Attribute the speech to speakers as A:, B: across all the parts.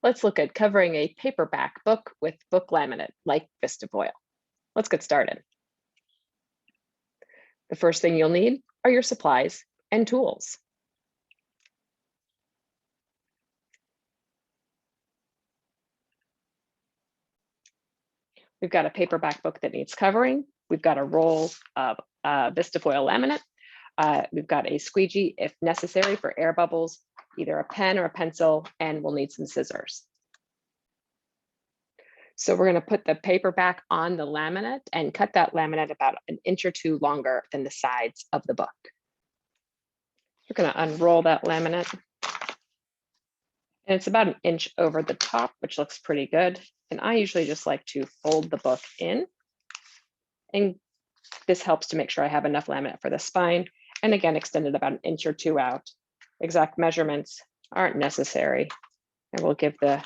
A: Let's look at covering a paperback book with book laminate like Vistafoil. Let's get started. The first thing you'll need are your supplies and tools. We've got a paperback book that needs covering. We've got a roll of Vistafoil laminate. We've got a squeegee if necessary for air bubbles, either a pen or a pencil, and we'll need some scissors. So we're going to put the paperback on the laminate and cut that laminate about an inch or two longer than the sides of the book. We're going to unroll that laminate. And it's about an inch over the top, which looks pretty good. And I usually just like to fold the book in. And this helps to make sure I have enough laminate for the spine. And again, extend it about an inch or two out. Exact measurements aren't necessary. And we'll give the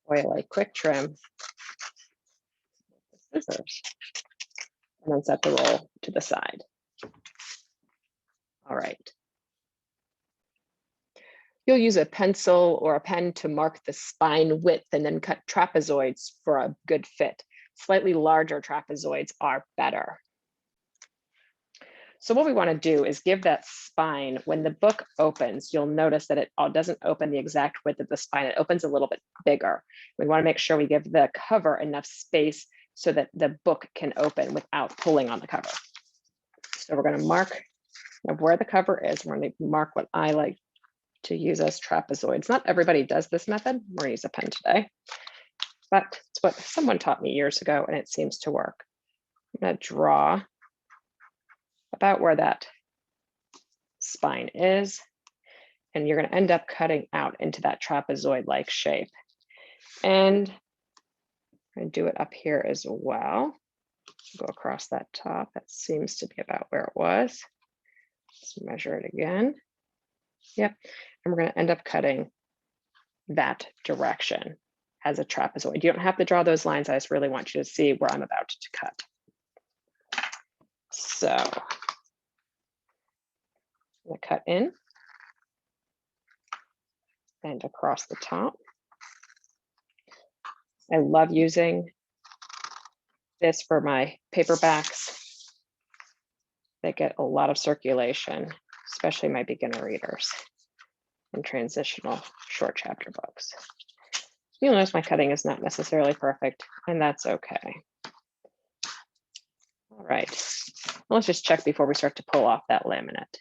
A: foil a quick trim with scissors. And then set the roll to the side. All right. You'll use a pencil or a pen to mark the spine width and then cut trapezoids for a good fit. Slightly larger trapezoids are better. So what we want to do is give that spine, when the book opens, you'll notice that it doesn't open the exact width of the spine. It opens a little bit bigger. We want to make sure we give the cover enough space so that the book can open without pulling on the cover. So we're going to mark where the cover is. We're going to mark what I like to use as trapezoids. Not everybody does this method. We're going to use a pen today, but it's what someone taught me years ago and it seems to work. I'm going to draw about where that spine is, and you're going to end up cutting out into that trapezoid-like shape. And I'm going to do it up here as well. Go across that top. That seems to be about where it was. Let's measure it again. Yep. And we're going to end up cutting that direction as a trapezoid. You don't have to draw those lines. I just really want you to see where I'm about to cut. So I'm going to cut in and across the top. I love using this for my paperbacks. They get a lot of circulation, especially my beginner readers and transitional short chapter books. You'll notice my cutting is not necessarily perfect, and that's okay. All right, well, let's just check before we start to pull off that laminate.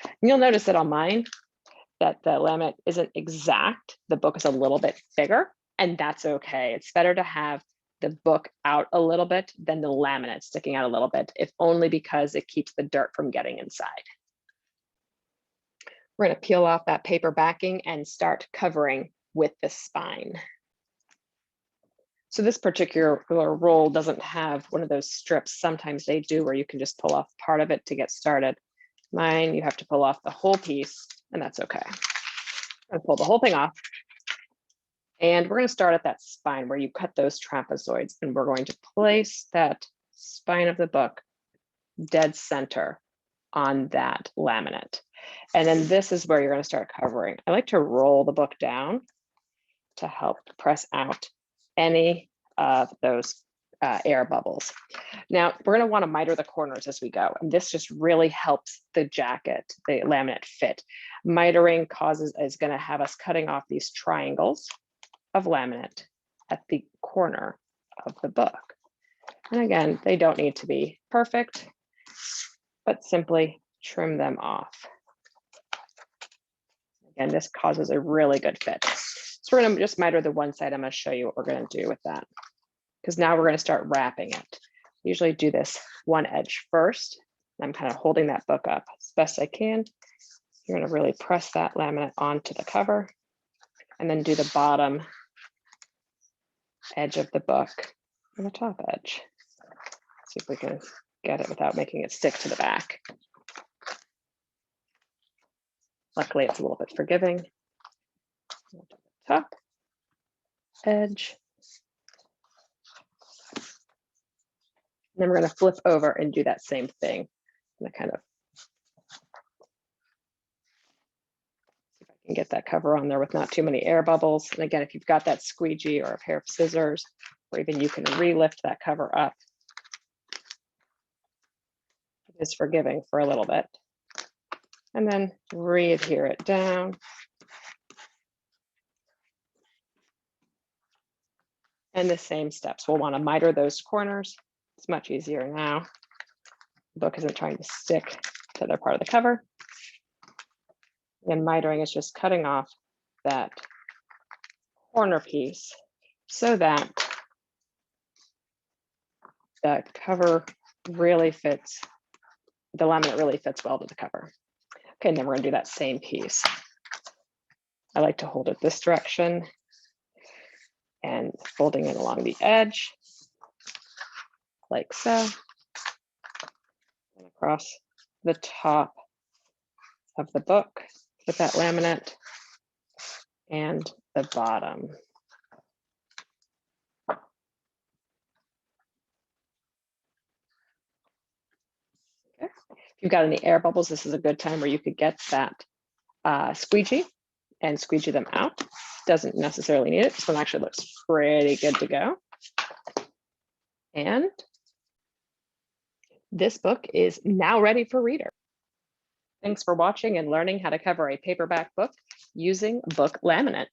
A: And you'll notice that on mine, that the laminate isn't exact. The book is a little bit bigger, and that's okay. It's better to have the book out a little bit than the laminate sticking out a little bit, if only because it keeps the dirt from getting inside. We're going to peel off that paper backing and start covering with the spine. So this particular roll doesn't have one of those strips. Sometimes they do, where you can just pull off part of it to get started. Mine, you have to pull off the whole piece, and that's okay. I'm going to pull the whole thing off. And we're going to start at that spine where you cut those trapezoids, and we're going to place that spine of the book dead center on that laminate. And then this is where you're going to start covering. I like to roll the book down to help press out any of those air bubbles. Now, we're going to want to miter the corners as we go. And this just really helps the jacket, the laminate fit. Mitering is going to have us cutting off these triangles of laminate at the corner of the book. And again, they don't need to be perfect, but simply trim them off. Again, this causes a really good fit. So we're going to just miter the one side. I'm going to show you what we're going to do with that, because now we're going to start wrapping it. Usually do this one edge first. I'm kind of holding that book up as best I can. You're going to really press that laminate onto the cover and then do the bottom edge of the book and the top edge. See if we can get it without making it stick to the back. Luckily, it's a little bit forgiving. Top edge. And then we're going to flip over and do that same thing. I'm going to kind of see if I You can get that cover on there with not too many air bubbles. And again, if you've got that squeegee or a pair of scissors, or even you can re-lift that cover up. It is forgiving for a little bit. And then re-adhere it down. And the same steps. We'll want to miter those corners. It's much easier now. The book isn't trying to stick to their part of the cover. And mitering is just cutting off that corner piece so that the cover really fits, the laminate really fits well to the cover. Okay, and then we're going to do that same piece. I like to hold it this direction and folding it along the edge, like so, and across the top of the book with that laminate and the bottom. Okay. If you've got any air bubbles, this is a good time where you could get that squeegee and squeegee them out. Doesn't necessarily need it. This one actually looks pretty good to go. And this book is now ready for reader. Thanks for watching and learning how to cover a paperback book using book laminate.